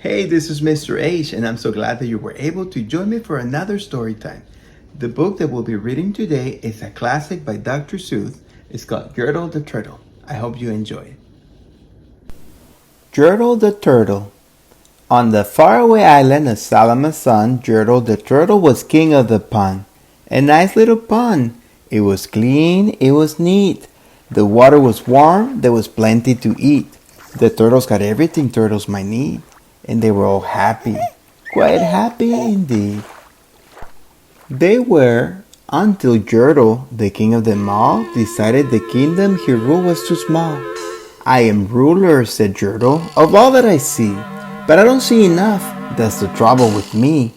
Hey, this is Mr. H, and I'm so glad that you were able to join me for another story time. The book that we'll be reading today is a classic by Dr. Seuss. It's called Yertle the Turtle. I hope you enjoy it. Yertle the Turtle. On the faraway island of Salamasan, Yertle the Turtle was king of the pond. A nice little pond. It was clean, it was neat. The water was warm, there was plenty to eat. The turtles got everything turtles might need. And they were all happy, quite happy indeed. They were, until Yertle, the king of them all, decided the kingdom he ruled was too small. I am ruler, said Yertle, of all that I see, but I don't see enough. That's the trouble with me.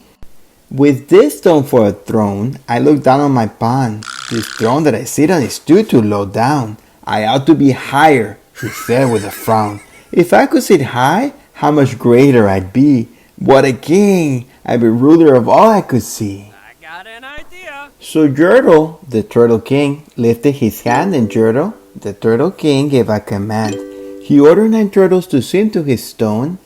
With this stone for a throne, I look down on my pond. This throne that I sit on is too low down. I ought to be higher, he said with a frown. If I could sit high, how much greater I'd be. What a king! I'd be ruler of all I could see. I got an idea. So Yertle, the turtle king, lifted his hand and Yertle, the turtle king, gave a command. He ordered 9 turtles to swim to his stone,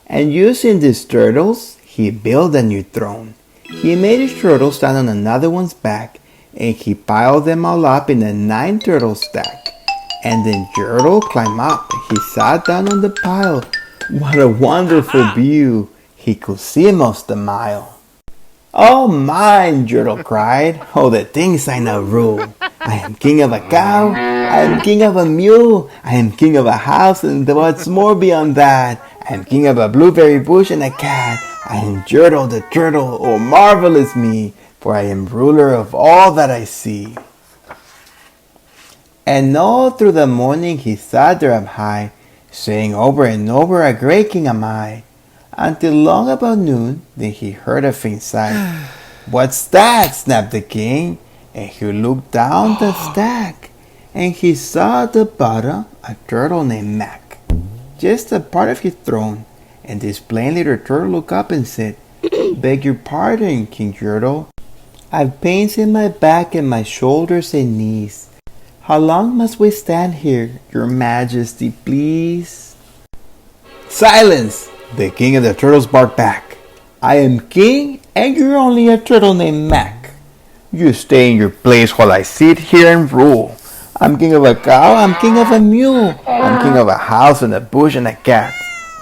and using these turtles, he built a new throne. He made each turtle stand on another one's back, and he piled them all up in a 9 turtle stack. And then Yertle climbed up. He sat down on the pile. What a wonderful view! He could see most a mile. Oh, mine! Yertle cried. Oh, the things I now rule! I am king of a cow. I am king of a mule. I am king of a house, and what's more beyond that? I am king of a blueberry bush and a cat. I am Yertle the Turtle. Oh, marvelous me! For I am ruler of all that I see. And all through the morning he sat there up high, saying over and over, a great king am I. Until long about noon, then he heard a faint sigh. What's that? Snapped the king, and he looked down the stack, and he saw at the bottom a turtle named Mac, just a part of his throne. And this plain little turtle looked up and said, Beg your pardon, King Yertle. I've pains in my back and my shoulders and knees. How long must we stand here, your majesty, please? Silence! The king of the turtles barked back. I am king, and you're only a turtle named Mac. You stay in your place while I sit here and rule. I'm king of a cow, I'm king of a mule, I'm king of a house and a bush and a cat.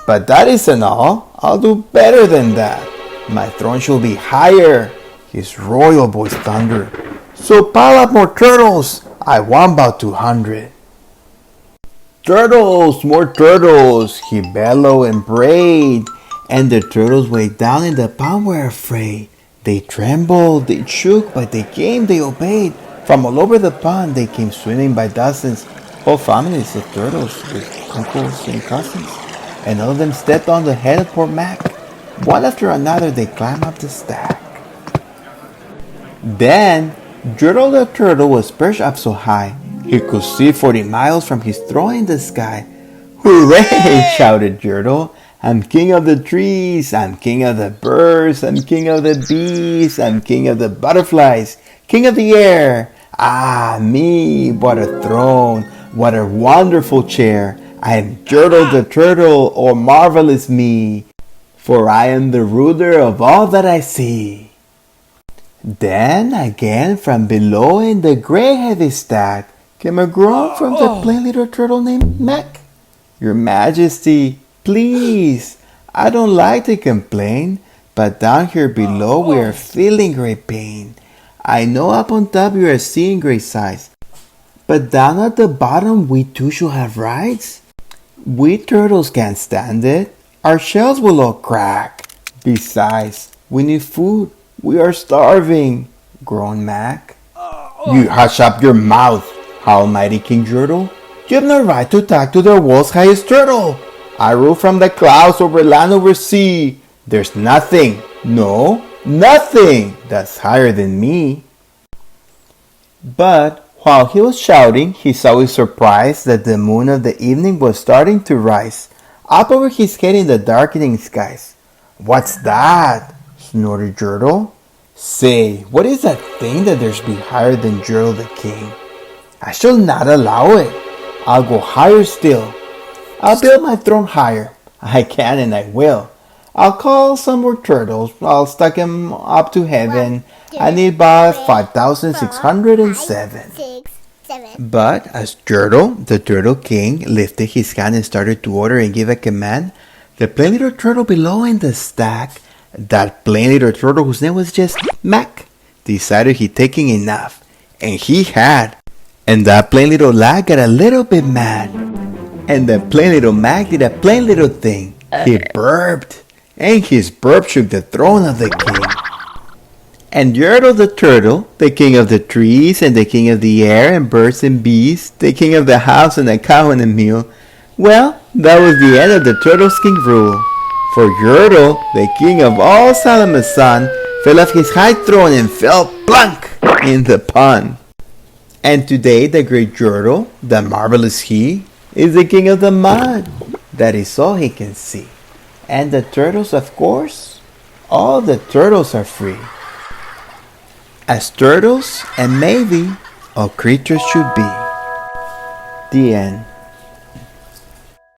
But that isn't all. I'll do better than that. My throne shall be higher. His royal voice thundered. So pile up more turtles. I want about 200. Turtles, more turtles, he bellowed and brayed. And the turtles way down in the pond were afraid. They trembled, they shook, but they came, they obeyed. From all over the pond they came swimming by dozens, whole families of turtles with uncles and cousins. And all of them stepped on the head of poor Mac. One after another they climbed up the stack. Then Yertle the Turtle was perched up so high, he could see 40 miles from his throne in the sky. Hooray! Shouted Yertle. I'm king of the trees, I'm king of the birds, I'm king of the bees, I'm king of the butterflies, king of the air. Ah, me, what a throne, what a wonderful chair. I am Yertle the Turtle, or marvelous me, for I am the ruler of all that I see. Then again from below in the gray heavy stack came a groan from the plain little turtle named Mac. Your Majesty, please, I don't like to complain, but down here below we are feeling great pain. I know up on top you are seeing great sights, but down at the bottom we too shall have rights. We turtles can't stand it, our shells will all crack. Besides, we need food. We are starving, groaned Mac. You hush up your mouth, howled mighty King Yertle. You have no right to talk to the world's highest turtle. I rule from the clouds over land over sea. There's nothing, no, nothing that's higher than me. But while he was shouting, he saw with surprise that the moon of the evening was starting to rise, up over his head in the darkening skies. What's that? Snorted Yertle. Say, what is that thing that there's be higher than Yertle the king? I shall not allow it. I'll go higher still. I'll build my throne higher. I can and I will. I'll call some more turtles. I'll stack them up to heaven. I need about 5,607. But as Yertle, the Turtle King, lifted his hand and started to order and give a command, the plain little turtle below in the stack, that plain little turtle whose name was just Mac, decided he'd taken enough. And he had. And that plain little lad got a little bit mad. And the plain little Mac did a plain little thing. He burped. And his burp shook the throne of the king. And Yertle the Turtle, the king of the trees and the king of the air and birds and bees, the king of the house and the cow and the mule, well, that was the end of the Turtle's king rule. For Yertle, the king of all Solomon's son, fell off his high throne and fell plunk in the pond. And today the great Yertle, the marvelous he, is the king of the mud. That is all he can see. And the turtles, of course, all the turtles are free. As turtles and maybe all creatures should be. The end.